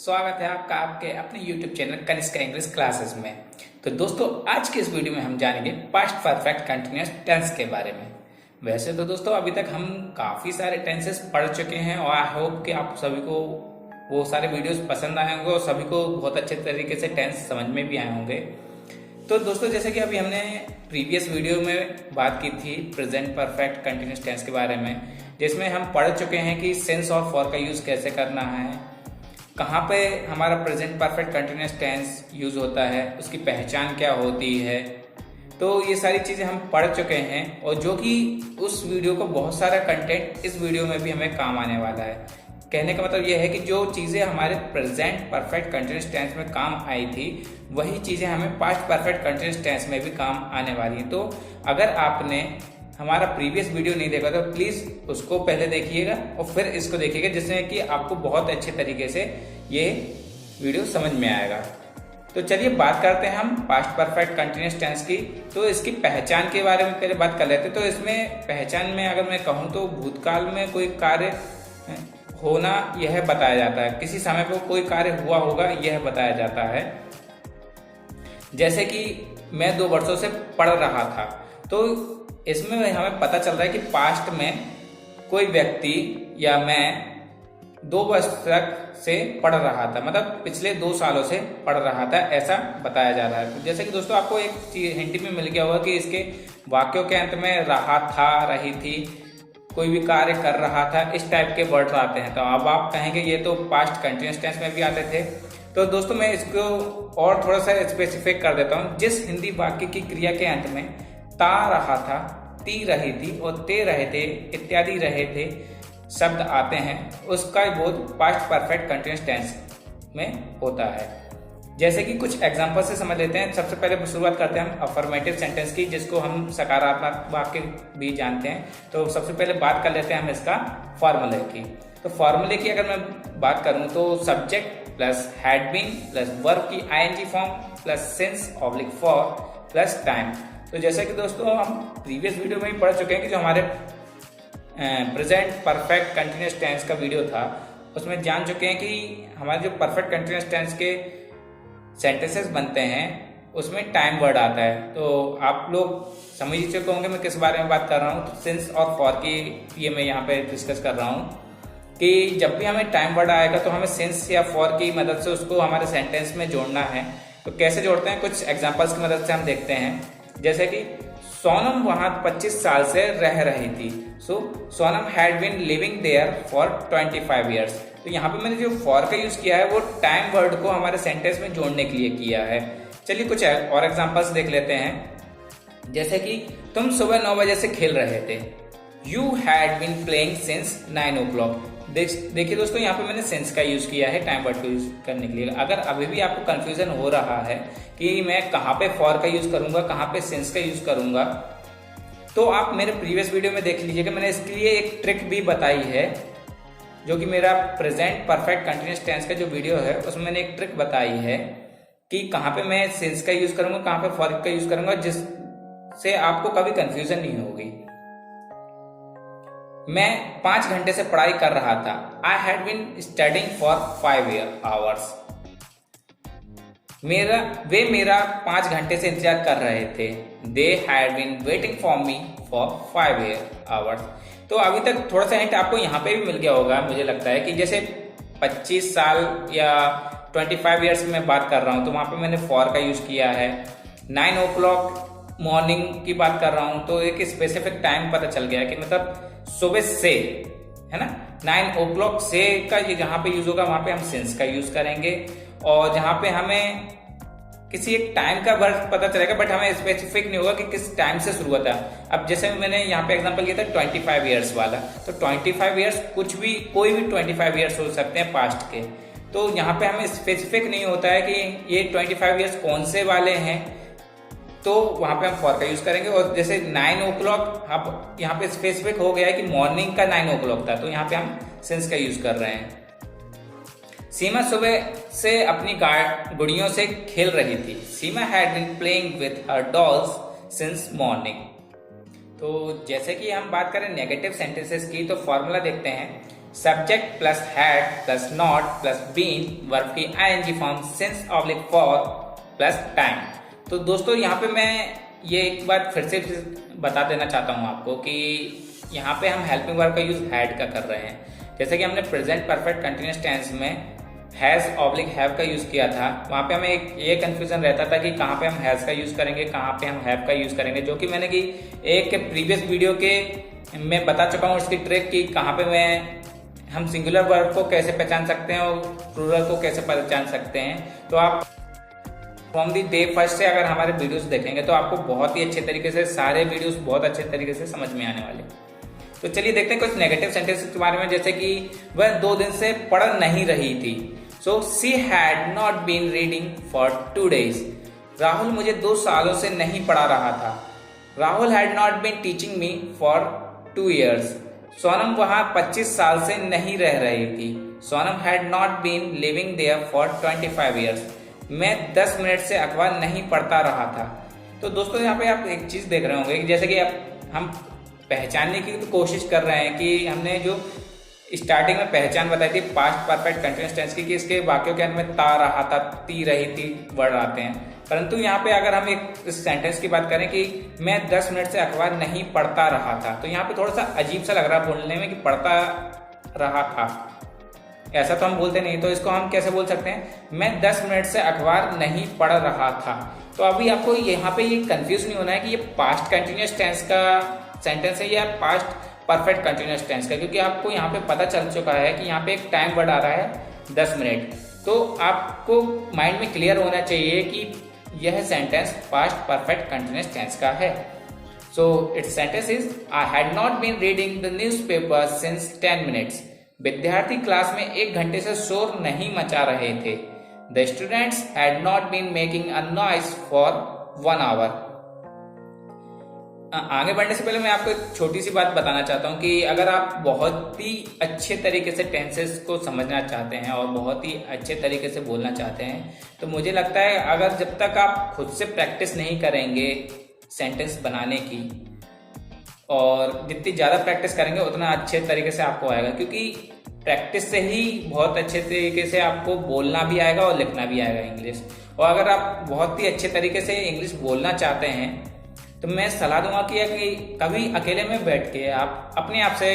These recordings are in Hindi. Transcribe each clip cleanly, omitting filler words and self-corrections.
स्वागत है आपका आपके अपने YouTube channel Kanishk English classes में। तो दोस्तों आज के इस वीडियो में हम जानेंगे पास्ट परफेक्ट कंटिन्यूअस टेंस के बारे में। वैसे तो दोस्तों अभी तक हम काफ़ी सारे टेंसेस पढ़ चुके हैं और आई होप कि आप सभी को वो सारे वीडियोस पसंद आए होंगे और सभी को बहुत अच्छे तरीके से टेंस समझ में भी आए होंगे। तो दोस्तों जैसे कि अभी हमने प्रीवियस वीडियो में बात की थी प्रेजेंट परफेक्ट कंटिन्यूअस टेंस के बारे में, जिसमें हम पढ़ चुके हैं कि सिंस और फॉर का यूज़ कैसे करना है, कहाँ पे हमारा present perfect continuous tense use होता है, उसकी पहचान क्या होती है। तो ये सारी चीज़ें हम पढ़ चुके हैं और जो कि उस वीडियो का बहुत सारा कंटेंट इस वीडियो में भी हमें काम आने वाला है। कहने का मतलब यह है कि जो चीज़ें हमारे प्रेजेंट परफेक्ट कंटिन्यूअस टेंस में काम आई थी वही चीज़ें हमें पास्ट परफेक्ट कंटिन्यूअस टेंस में भी काम आने वाली हैं। तो अगर आपने हमारा प्रीवियस वीडियो नहीं देखा तो प्लीज़ उसको पहले देखिएगा और फिर इसको देखिएगा, जिससे कि आपको बहुत अच्छे तरीके से ये वीडियो समझ में आएगा। तो चलिए बात करते हैं हम पास्ट परफेक्ट कंटिन्यूअस टेंस की। तो इसकी पहचान के बारे में पहले बात कर लेते हैं। तो इसमें पहचान में अगर मैं कहूँ तो भूतकाल में कोई कार्य होना यह बताया जाता है, किसी समय पर कोई कार्य हुआ होगा यह बताया जाता है। जैसे कि मैं 2 वर्षों से पढ़ रहा था, तो इसमें हमें पता चल रहा है कि पास्ट में कोई व्यक्ति या मैं 2 वर्ष तक से पढ़ रहा था, मतलब पिछले 2 सालों से पढ़ रहा था, ऐसा बताया जा रहा है। जैसे कि दोस्तों आपको एक चीज हिंट में मिल गया होगा कि इसके वाक्यों के अंत में रहा था, रही थी, कोई भी कार्य कर रहा था, इस टाइप के वर्ड आते हैं। तो अब आप कहेंगे ये तो पास्ट कंटिन्यूअस टेंस में भी आते थे। तो दोस्तों मैं इसको और थोड़ा सा स्पेसिफिक कर देता हूँ। जिस हिंदी वाक्य की क्रिया के अंत में ता रहा था, ती रही थी और ते रहे थे इत्यादि रहे थे शब्द आते हैं, उसका बोध पास्ट परफेक्ट कंटिन्यूअस टेंस में होता है। जैसे कि कुछ एग्जांपल से समझ लेते हैं। सबसे पहले शुरुआत करते हैं हम अफर्मेटिव सेंटेंस की, जिसको हम सकारात्मक वाक्य भी जानते हैं। तो सबसे पहले बात कर लेते हैं हम इसका फॉर्मूले की। तो फॉर्मूले की अगर मैं बात करूं तो subject plus had been plus verb की ING form plus since oblique for plus time. तो जैसे कि दोस्तों हम प्रीवियस वीडियो में ही पढ़ चुके हैं कि जो हमारे प्रेजेंट परफेक्ट कंटिन्यूअस टेंस का वीडियो था उसमें जान चुके हैं कि हमारे जो परफेक्ट कंटिन्यूअस टेंस के सेंटेंसेस बनते हैं उसमें टाइम वर्ड आता है। तो आप लोग समझ ही चुके होंगे मैं किस बारे में बात कर रहा हूँ। तो सिंस और फॉर की ये मैं यहाँ पे डिस्कस कर रहा हूँ कि जब भी हमें टाइम वर्ड आएगा तो हमें सिंस या फॉर की मदद से उसको हमारे सेंटेंस में जोड़ना है। तो कैसे जोड़ते हैं, कुछ एग्जाम्पल्स की मदद से हम देखते हैं। जैसे कि सोनम वहां 25 साल से रह रही थी। So Sonam had been living there for 25 years. तो यहाँ पे मैंने जो फॉर का यूज किया है वो टाइम वर्ड को हमारे सेंटेंस में जोड़ने के लिए किया है। चलिए कुछ और एग्जांपल्स देख लेते हैं। जैसे कि तुम सुबह 9 बजे से खेल रहे थे। You had been playing since 9 o'clock। देखिए दोस्तों यहाँ पे मैंने सिंस का यूज किया है टाइम वर्ड को यूज करने के लिए। अगर अभी भी आपको कंफ्यूजन हो रहा है कि मैं कहाँ पे फॉर का यूज करूंगा, कहाँ पे सिंस का यूज करूंगा, तो आप मेरे प्रीवियस वीडियो में देख लीजिएगा। मैंने इसके लिए एक ट्रिक भी बताई है, जो कि मेरा प्रेजेंट परफेक्ट कंटिन्यूअस टेंस का जो वीडियो है उसमें मैंने एक ट्रिक बताई है कि कहाँ पे मैं सिंस का यूज करूंगा, कहाँ पे फॉर का यूज करूंगा, जिससे आपको कभी कंफ्यूजन नहीं होगी। मैं 5 घंटे से पढ़ाई कर रहा था। I had been studying for 5 hours। वे मेरा 5 घंटे से इंतजार कर रहे थे। They had been waiting for me for 5 hours। तो अभी तक थोड़ा सा हिंट आपको यहाँ पे भी मिल गया होगा मुझे लगता है कि जैसे 25 साल या 25 ईयर्स की मैं बात कर रहा हूँ तो वहां पे मैंने फॉर का यूज किया है। 9 o'clock मॉर्निंग की बात कर रहा हूँ तो एक स्पेसिफिक टाइम पता चल गया कि मतलब सुबह से, है ना। 9 o'clock से का ये जहां पे यूज होगा वहां पे हम सिंस का यूज करेंगे। और जहां पे हमें किसी एक टाइम का वर्ड पता चलेगा बट हमें स्पेसिफिक नहीं होगा कि किस टाइम से शुरू होता है। अब जैसे मैंने यहाँ पे एग्जांपल किया था 25 ईयर्स वाला, तो 25 ईयर्स कुछ भी, कोई भी 25 ईयर्स हो सकते हैं पास्ट के। तो यहाँ पे हमें स्पेसिफिक नहीं होता है कि ये 25 ईयर्स कौन से वाले हैं, तो वहां पे हम फॉर का यूज करेंगे। और जैसे 9 o'clock, अब यहाँ पे स्पेसिफिक हो गया है कि मॉर्निंग का 9 o'clock था, तो यहाँ पे हम सिंस का यूज कर रहे हैं। सीमा सुबह से अपनी गुड़ियों से खेल रही थी। Seema had been playing with her dolls since morning. तो जैसे कि हम बात करें नेगेटिव सेंटेंसेस की तो फॉर्मूला देखते हैं। Subject plus had plus not plus been verb की ING form since oblique for plus time. तो दोस्तों यहाँ पे मैं ये एक बार फिर से बता देना चाहता हूँ आपको कि यहाँ पे हम हेल्पिंग वर्ब का यूज हैड का कर रहे हैं। जैसे कि हमने प्रेजेंट परफेक्ट कंटिन्यूअस टेंस में हैज ऑब्लिक हैव का यूज किया था, वहां पे हमें ये कंफ्यूजन रहता था कि कहाँ पे हम हैज का यूज करेंगे, कहाँ पे हम हैव का यूज करेंगे, जो कि मैंने एक प्रीवियस वीडियो के मैं बता चुका हूँ इसकी ट्रिक कि कहाँ पे हम सिंगुलर वर्ब को कैसे पहचान सकते हैं और प्लूरल को कैसे पहचान सकते हैं। तो आप फ्रॉम दी डे फर्स्ट से अगर हमारे वीडियोस देखेंगे तो आपको बहुत ही अच्छे तरीके से सारे वीडियोस बहुत अच्छे तरीके से समझ में आने वाले। तो चलिए देखते हैं कुछ नेगेटिव सेंटेंस के बारे में, जैसे कि वह 2 दिन से पढ़ नहीं रही थी। So she had not been reading for 2 days। Rahul मुझे 2 सालों से नहीं पढ़ा रहा था। Rahul had not been teaching me for 2 years। Sonam वहां 25 साल से नहीं रह रही थी। Sonam had not been living there for 25 years। मैं 10 मिनट से अखबार नहीं पढ़ता रहा था। तो दोस्तों यहाँ पे आप एक चीज देख रहे होंगे कि जैसे कि हम पहचानने की तो कोशिश कर रहे हैं कि हमने जो स्टार्टिंग में पहचान बताई थी पास्ट परफेक्ट कंटिन्यूअस टेंस की कि इसके वाक्यों के अंत में ता रहा था, ती रही थी वर्ड आते हैं। परंतु यहाँ पे अगर हम एक इस सेंटेंस की बात करें कि मैं 10 मिनट से अखबार नहीं पढ़ता रहा था, तो यहाँ पे थोड़ा सा अजीब सा लग रहा है बोलने में कि पढ़ता रहा था, ऐसा तो हम बोलते नहीं। तो इसको हम कैसे बोल सकते हैं, मैं 10 मिनट से अखबार नहीं पढ़ रहा था। तो अभी आपको यहाँ पे ये कंफ्यूज नहीं होना है कि ये पास्ट कंटिन्यूअस टेंस का सेंटेंस है या पास्ट परफेक्ट कंटिन्यूअस टेंस का, क्योंकि आपको यहाँ पे पता चल चुका है कि यहाँ पे एक टाइम वर्ड आ रहा है 10 मिनट। तो आपको माइंड में क्लियर होना चाहिए कि यह sentence past perfect continuous tense का है। So it's sentence is I had not been reading the newspaper since 10 minutes। विद्यार्थी क्लास में 1 घंटे से शोर नहीं मचा रहे थे। The students had not been making a noise for 1 hour। आगे बढ़ने से पहले मैं आपको एक छोटी सी बात बताना चाहता हूं कि अगर आप बहुत ही अच्छे तरीके से टेंसेस को समझना चाहते हैं और बहुत ही अच्छे तरीके से बोलना चाहते हैं, तो मुझे लगता है अगर जब तक आप खुद से प्रैक्टिस नहीं करेंगे सेंटेंस बनाने की, और जितनी ज़्यादा प्रैक्टिस करेंगे उतना अच्छे तरीके से आपको आएगा, क्योंकि प्रैक्टिस से ही बहुत अच्छे तरीके से आपको बोलना भी आएगा और लिखना भी आएगा इंग्लिश। और अगर आप बहुत ही अच्छे तरीके से इंग्लिश बोलना चाहते हैं तो मैं सलाह दूंगा कि कभी अकेले में बैठ के आप अपने आप से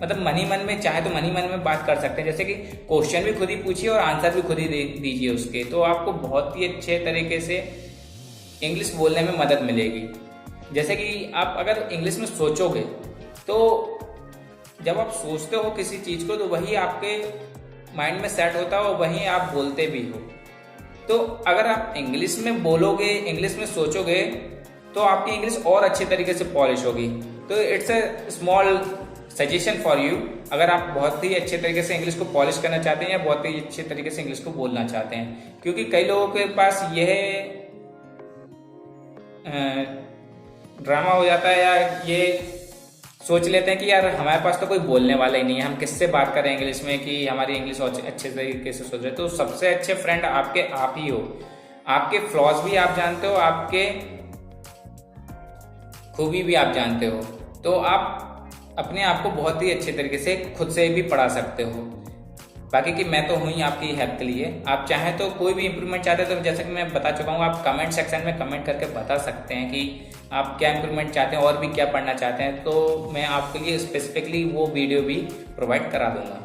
मतलब मन ही मन में, चाहे तो मन ही मन में बात कर सकते हैं। जैसे कि क्वेश्चन भी खुद ही पूछिए और आंसर भी खुद ही दीजिए उसके, तो आपको बहुत ही अच्छे तरीके से इंग्लिश बोलने में मदद मिलेगी। जैसे कि आप अगर इंग्लिश में सोचोगे तो जब आप सोचते हो किसी चीज को तो वही आपके माइंड में सेट होता है और वही आप बोलते भी हो। तो अगर आप इंग्लिश में बोलोगे, इंग्लिश में सोचोगे, तो आपकी इंग्लिश और अच्छे तरीके से पॉलिश होगी। तो it's a small suggestion for you, अगर आप बहुत ही अच्छे तरीके से इंग्लिश को पॉलिश करना चाहते हैं या बहुत ही अच्छे तरीके से इंग्लिश को बोलना चाहते हैं, क्योंकि कई लोगों के पास यह ड्रामा हो जाता है या ये सोच लेते हैं कि यार हमारे पास तो कोई बोलने वाला ही नहीं है, हम किससे बात करें इंग्लिश में कि हमारी इंग्लिश अच्छे तरीके से सोच रहे। तो सबसे अच्छे फ्रेंड आपके आप ही हो। आपके फ्लॉज भी आप जानते हो, आपके खूबी भी आप जानते हो, तो आप अपने आप को बहुत ही अच्छे तरीके से खुद से भी पढ़ा सकते हो। बाकी कि मैं तो हूँ ही आपकी हेल्प के लिए। आप चाहें तो कोई भी इंप्रूवमेंट चाहते हैं तो जैसे कि मैं बता चुका हूँ, आप कमेंट सेक्शन में कमेंट करके बता सकते हैं कि आप क्या इंप्रूवमेंट चाहते हैं और भी क्या पढ़ना चाहते हैं, तो मैं आपके लिए स्पेसिफिकली वो वीडियो भी प्रोवाइड करा दूंगा।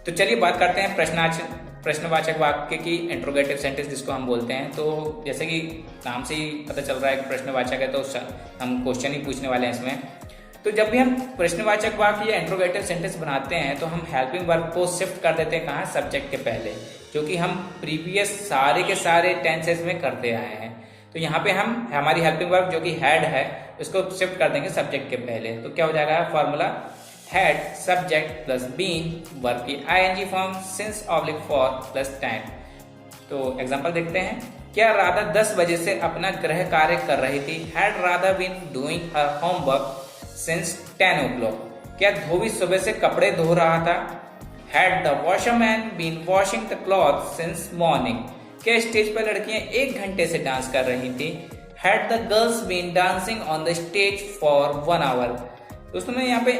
तो चलिए बात करते हैं प्रश्नवाचक वाक्य की, इंट्रोगेटिव सेंटेंस जिसको हम बोलते हैं। तो जैसे कि नाम से ही पता चल रहा है कि प्रश्नवाचक है, तो हम क्वेश्चन ही पूछने वाले हैं इसमें। तो जब भी हम प्रश्नवाचक वाक्य या इंट्रोगेटिव सेंटेंस बनाते हैं तो हम हेल्पिंग वर्ब को शिफ्ट कर देते हैं कहाँ, सब्जेक्ट के पहले, जो कि हम प्रीवियस सारे के सारे टेंसेस में करते आए हैं। तो यहाँ पे हम हमारी हेल्पिंग वर्ब जो कि हैड है उसको शिफ्ट कर देंगे सब्जेक्ट के पहले। तो क्या हो जाएगा formula, had subject plus been verb की ING form since oblique for plus time. तो एग्जांपल देखते हैं। क्या राधा 10 बजे से अपना गृह कार्य कर रही थी? Had Radha been doing her homework since 10 o'clock। क्या धोबी सुबह से कपड़े धो रहा था? Had the washerman been washing the cloth since morning. क्या स्टेज पर लड़कियां 1 घंटे से डांस कर रही थी? Had the girls been dancing on the stage for 1 hour। दोस्तों मैं यहाँ पे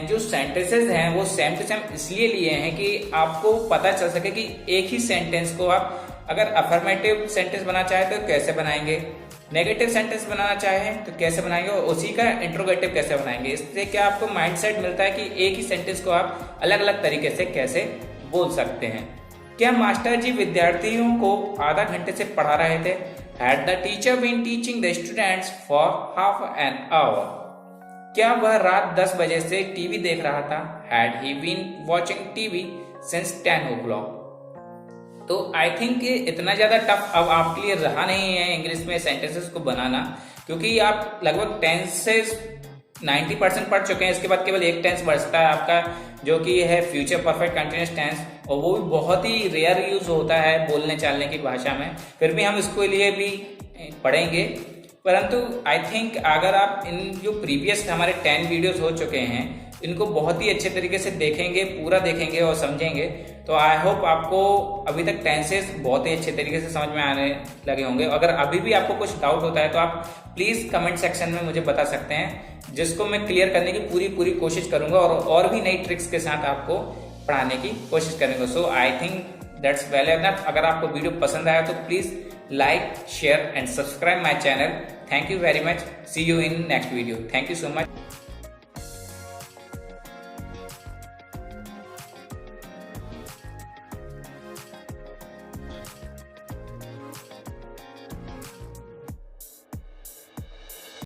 जो सेंटेंसेस हैं वो सेम टू सेम इसलिए लिए हैं कि आपको पता चल सके कि एक ही सेंटेंस को आप अगर अफर्मेटिव सेंटेंस बनाना चाहे तो कैसे बनाएंगे, नेगेटिव सेंटेंस बनाना चाहे तो कैसे बनाएंगे, और उसी का इंट्रोगेटिव कैसे बनाएंगे। इससे क्या आपको माइंडसेट मिलता है कि एक ही सेंटेंस को आप अलग अलग तरीके से कैसे बोल सकते हैं। क्या मास्टर जी विद्यार्थियों को आधा घंटे से पढ़ा रहे थे? Had the teacher been teaching the students for half an hour? क्या वह रात 10 बजे से टीवी देख रहा था? Had he been watching TV since 10 o'clock? तो आई थिंक इतना ज्यादा टफ अब आपके लिए रहा नहीं है इंग्लिश में सेंटेंसेस को बनाना, क्योंकि आप लगभग टेंसेस 90% पढ़ चुके हैं। इसके बाद केवल एक टेंस बचता है आपका, जो कि है फ्यूचर परफेक्ट कंटिन्यूअस टेंस, और वो भी बहुत ही रेयर यूज होता है बोलने चालने की भाषा में। फिर भी हम इसके लिए भी पढ़ेंगे, परंतु आई थिंक अगर आप इन जो प्रीवियस हमारे 10 वीडियोस हो चुके हैं इनको बहुत ही अच्छे तरीके से देखेंगे, पूरा देखेंगे और समझेंगे, तो आई होप आपको अभी तक टेंसेस बहुत ही अच्छे तरीके से समझ में आने लगे होंगे। अगर अभी भी आपको कुछ डाउट होता है तो आप प्लीज कमेंट सेक्शन में मुझे बता सकते हैं, जिसको मैं क्लियर करने की पूरी कोशिश करूंगा और भी नई ट्रिक्स के साथ आपको पढ़ाने की कोशिश करेंगे। So I think that's well enough. अगर आपको वीडियो पसंद आया तो please like, share and subscribe my channel. Thank you very much. See you in next video. Thank you so much.